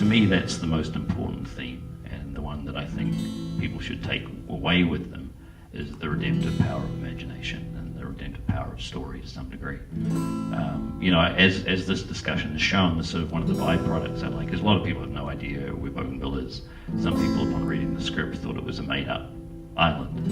to me, that's the most important theme, and the one that I think people should take away with them is the redemptive power of imagination and the redemptive power of story to some degree. You know, as this discussion has shown, the sort of one of the byproducts I like is a lot of people have no idea where Bougainville is. Some people, upon reading the script, thought it was a made-up island.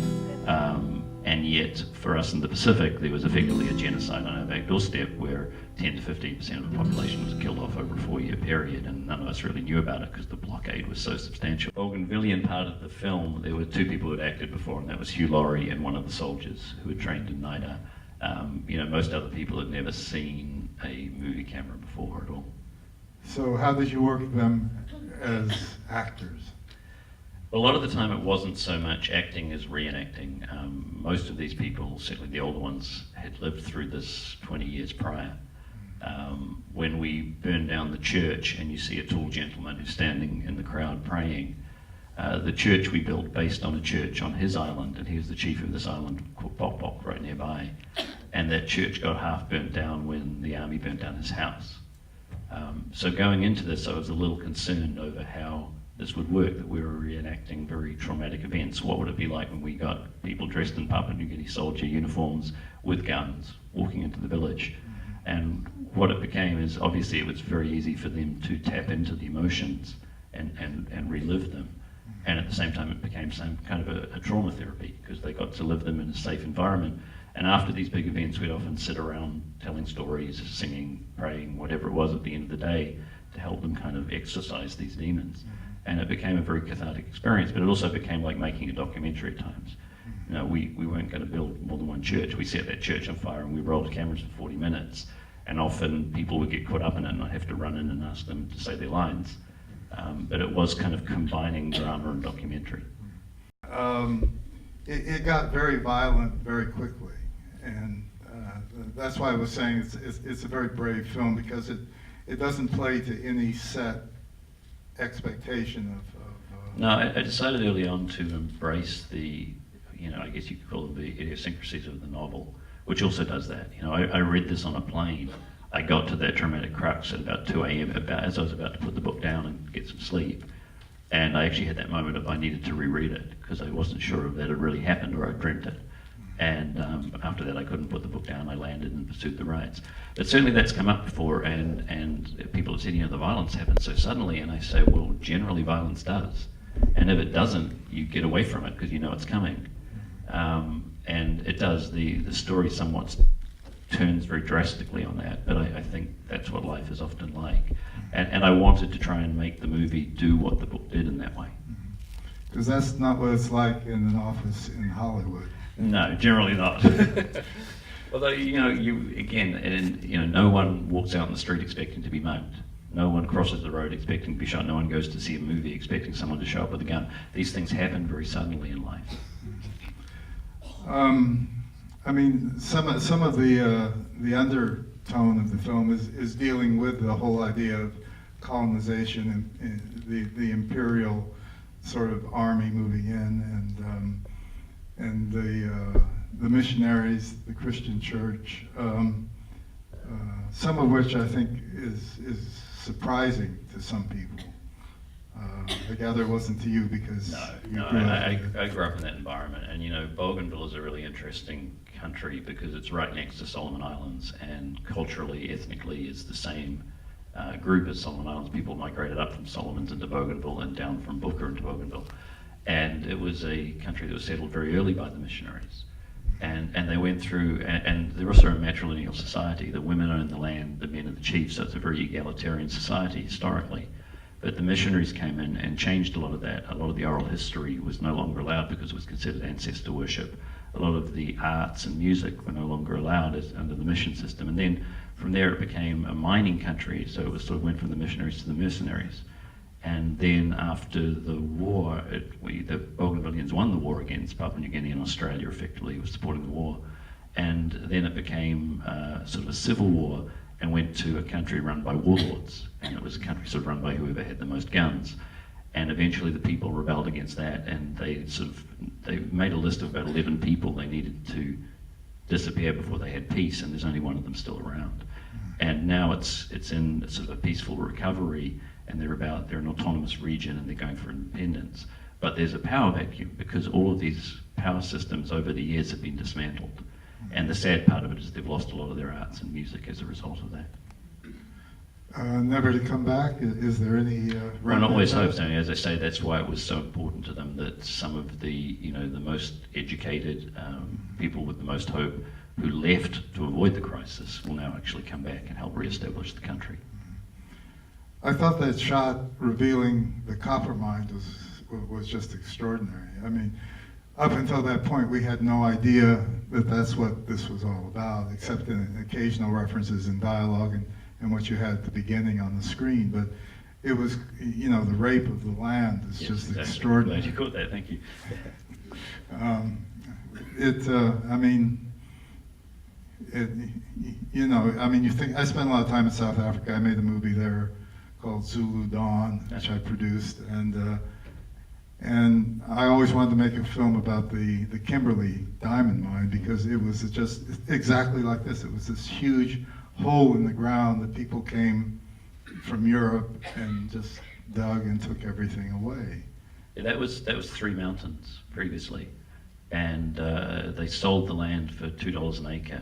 And yet, for us in the Pacific, there was effectively a genocide on our back doorstep where 10 to 15% of the population was killed off over a 4-year period, and none of us really knew about it because the blockade was so substantial. Bougainvillian part of the film, there were 2 people who had acted before, and that was Hugh Laurie and one of the soldiers who had trained in NIDA. You know, most other people had never seen a movie camera before at all. So how did you work with them as actors? A lot of the time it wasn't so much acting as reenacting. Most of these people, certainly the older ones, had lived through this 20 years prior. When we burned down the church and you see a tall gentleman who's standing in the crowd praying, the church we built based on a church on his island, and he was the chief of this island called Pok Pok right nearby, and that church got half burnt down when the army burnt down his house. So going into this, I was a little concerned over how this would work, that we were reenacting very traumatic events. What would it be like when we got people dressed in Papua New Guinea soldier uniforms with guns walking into the village? And what it became is, obviously it was very easy for them to tap into the emotions and relive them. And at the same time it became some kind of a trauma therapy because they got to live them in a safe environment. And after these big events we'd often sit around telling stories, singing, praying, whatever it was at the end of the day to help them kind of exorcise these demons. And it became a very cathartic experience, but it also became like making a documentary at times. You know, we weren't going to build more than one church. We set that church on fire and we rolled cameras for 40 minutes. And often people would get caught up in it and I'd have to run in and ask them to say their lines. But it was kind of combining drama and documentary. It got very violent very quickly. And that's why I was saying it's a very brave film, because it doesn't play to any set expectation of No, I decided early on to embrace the, you know, I guess you could call them the idiosyncrasies of the novel, which also does that. You know, I read this on a plane. I got to that traumatic crux at about 2 a.m. as I was about to put the book down and get some sleep. And I actually had that moment of I needed to reread it because I wasn't sure if that had really happened or I dreamt it. And after that I couldn't put the book down. I landed and pursued the rights. But certainly that's come up before, and people have said, you know, the violence happens so suddenly, and I say, well, generally violence does. And if it doesn't, you get away from it because you know it's coming. And it does. The story somewhat turns very drastically on that, but I think that's what life is often like. And I wanted to try and make the movie do what the book did in that way. Because that's not what it's like in an office in Hollywood. No, generally not. Although, you know, no one walks out in the street expecting to be mugged. No one crosses the road expecting to be shot. No one goes to see a movie expecting someone to show up with a gun. These things happen very suddenly in life. I mean, some of the undertone of the film is dealing with the whole idea of colonization and the imperial sort of army moving in, and the missionaries, the Christian church, some of which I think is surprising to some people. I gather it wasn't to you because I grew up in that environment, and you know, Bougainville is a really interesting country because it's right next to Solomon Islands, and culturally, ethnically, it's the same group as Solomon Islands. People migrated up from Solomons into Bougainville and down from Booker into Bougainville. And it was a country that was settled very early by the missionaries. And they went through, and they're also a matrilineal society. The women own the land, the men are the chiefs, so it's a very egalitarian society historically. But the missionaries came in and changed a lot of that. A lot of the oral history was no longer allowed because it was considered ancestor worship. A lot of the arts and music were no longer allowed under the mission system. And then from there it became a mining country, so it was sort of went from the missionaries to the mercenaries. And then after the war, the Bougainvillians won the war against Papua New Guinea, and Australia effectively was supporting the war. And then it became sort of a civil war and went to a country run by warlords. And it was a country sort of run by whoever had the most guns. And eventually the people rebelled against that, and they made a list of about 11 people they needed to disappear before they had peace, and there's only one of them still around. And now it's in sort of a peaceful recovery, and they're an autonomous region and they're going for independence. But there's a power vacuum because all of these power systems over the years have been dismantled. And the sad part of it is they've lost a lot of their arts and music as a result of that. Never to come back? Is there any... One always hopes, and as I say, that's why it was so important to them that some of the, the most educated people with the most hope who left to avoid the crisis will now actually come back and help re-establish the country. I thought that shot revealing the copper mine was just extraordinary. I mean, up until that point, we had no idea that that's what this was all about, except in occasional references in dialogue and what you had at the beginning on the screen. But it was, the rape of the land is just exactly. Extraordinary. Glad you caught that, thank you. You think, I spent a lot of time in South Africa. I made a movie there called Zulu Dawn, which I produced, and I always wanted to make a film about the Kimberley diamond mine because it was just exactly like this. It was this huge hole in the ground that people came from Europe and just dug and took everything away. Yeah, that was Three Mountains previously, and they sold the land for $2 an acre.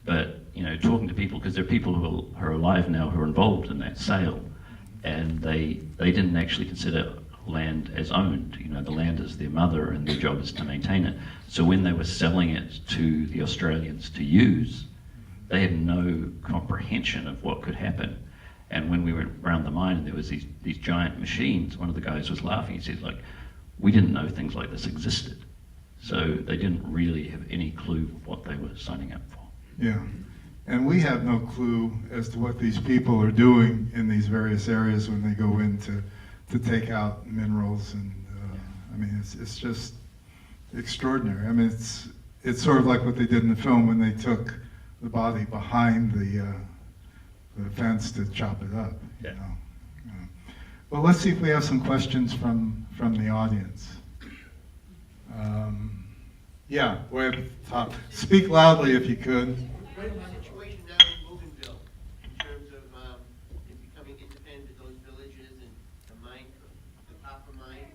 But talking to people, because there are people who are alive now who are involved in that sale, and they didn't actually consider land as owned. The land is their mother and their job is to maintain it. So when they were selling it to the Australians to use, they had no comprehension of what could happen. And when we went around the mine and there was these giant machines, one of the guys was laughing. He said, we didn't know things like this existed. So they didn't really have any clue what they were signing up for. Yeah. And we have no clue as to what these people are doing in these various areas when they go in to take out minerals. And it's just extraordinary. It's sort of like what they did in the film when they took the body behind the fence to chop it up. Yeah. Well, let's see if we have some questions from the audience. Yeah, way up at the top. Speak loudly if you could. What is the situation now in Bougainville in terms of becoming independent of those villages and the mine, the copper mine?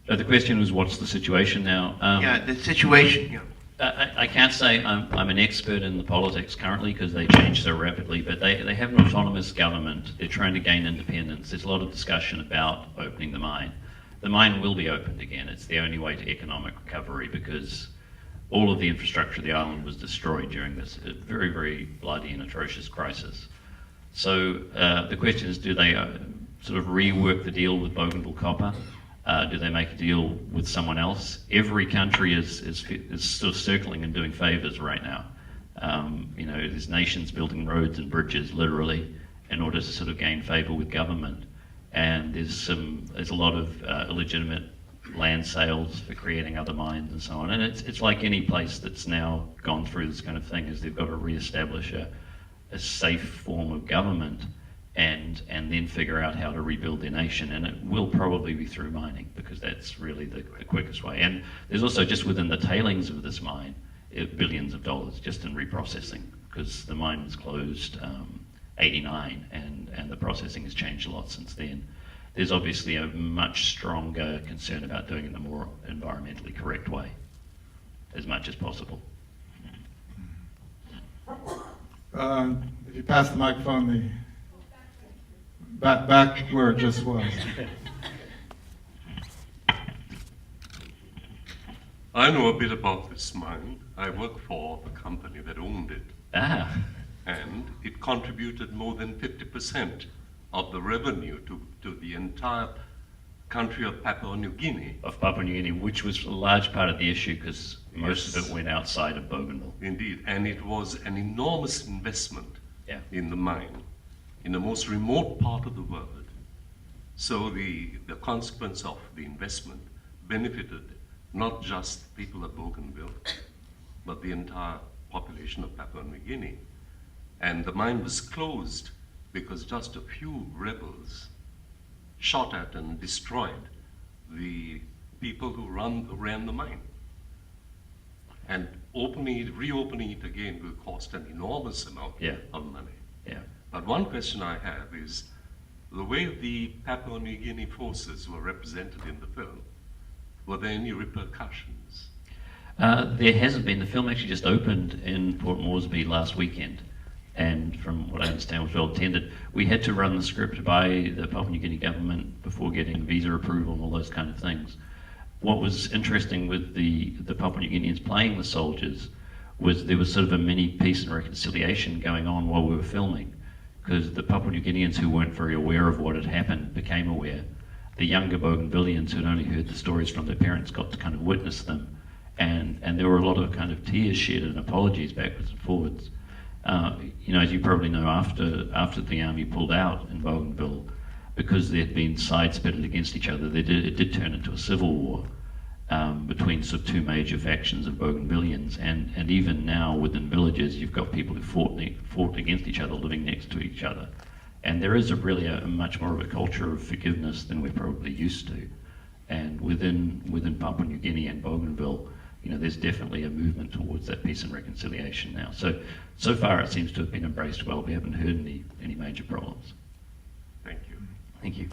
So the question was, what's the situation now? The situation. Yeah. I can't say I'm an expert in the politics currently because they change so rapidly, but they have an autonomous government. They're trying to gain independence. There's a lot of discussion about opening the mine. The mine will be opened again. It's the only way to economic recovery because all of the infrastructure of the island was destroyed during this very, very bloody and atrocious crisis. So the question is, do they sort of rework the deal with Bougainville Copper? Do they make a deal with someone else? Every country is sort of circling and doing favors right now. There's nations building roads and bridges, literally, in order to sort of gain favor with government. And there's a lot of illegitimate land sales for creating other mines and so on. And it's like any place that's now gone through this kind of thing, is they've got to reestablish a safe form of government and then figure out how to rebuild their nation. And it will probably be through mining because that's really the quickest way. And there's also just within the tailings of this mine, billions of dollars just in reprocessing because the mine was closed 89 and the processing has changed a lot since then. There's obviously a much stronger concern about doing it in a more environmentally correct way, as much as possible. If you pass the microphone, back where it just was. I know a bit about this mine. I work for the company that owned it. Ah. And it contributed more than 50% of the revenue to the entire country of Papua New Guinea. Of Papua New Guinea, which was a large part of the issue because most of it went outside of Bougainville. Indeed, and it was an enormous investment in the mine, in the most remote part of the world. So the consequence of the investment benefited not just people of Bougainville, but the entire population of Papua New Guinea. And the mine was closed because just a few rebels shot at and destroyed the people who ran the mine. And reopening it again will cost an enormous amount of money. Yeah. But one question I have is, the way the Papua New Guinea forces were represented in the film, were there any repercussions? There hasn't been. The film actually just opened in Port Moresby last weekend, and from what I understand was well attended. We had to run the script by the Papua New Guinea government before getting visa approval and all those kind of things. What was interesting with the Papua New Guineans playing the soldiers was there was sort of a mini peace and reconciliation going on while we were filming, because the Papua New Guineans who weren't very aware of what had happened became aware. The younger Bougainvilleans who'd only heard the stories from their parents got to kind of witness them, and there were a lot of kind of tears shed and apologies backwards and forwards. As you probably know, after the army pulled out in Bougainville, because there had been sides pitted against each other, it did turn into a civil war between sort of two major factions of Bougainvilleans, and even now within villages you've got people who fought against each other living next to each other. And there is really a much more of a culture of forgiveness than we're probably used to. And within Papua New Guinea and Bougainville, there's definitely a movement towards that peace and reconciliation now. So far it seems to have been embraced well. We haven't heard any major problems. Thank you. Thank you.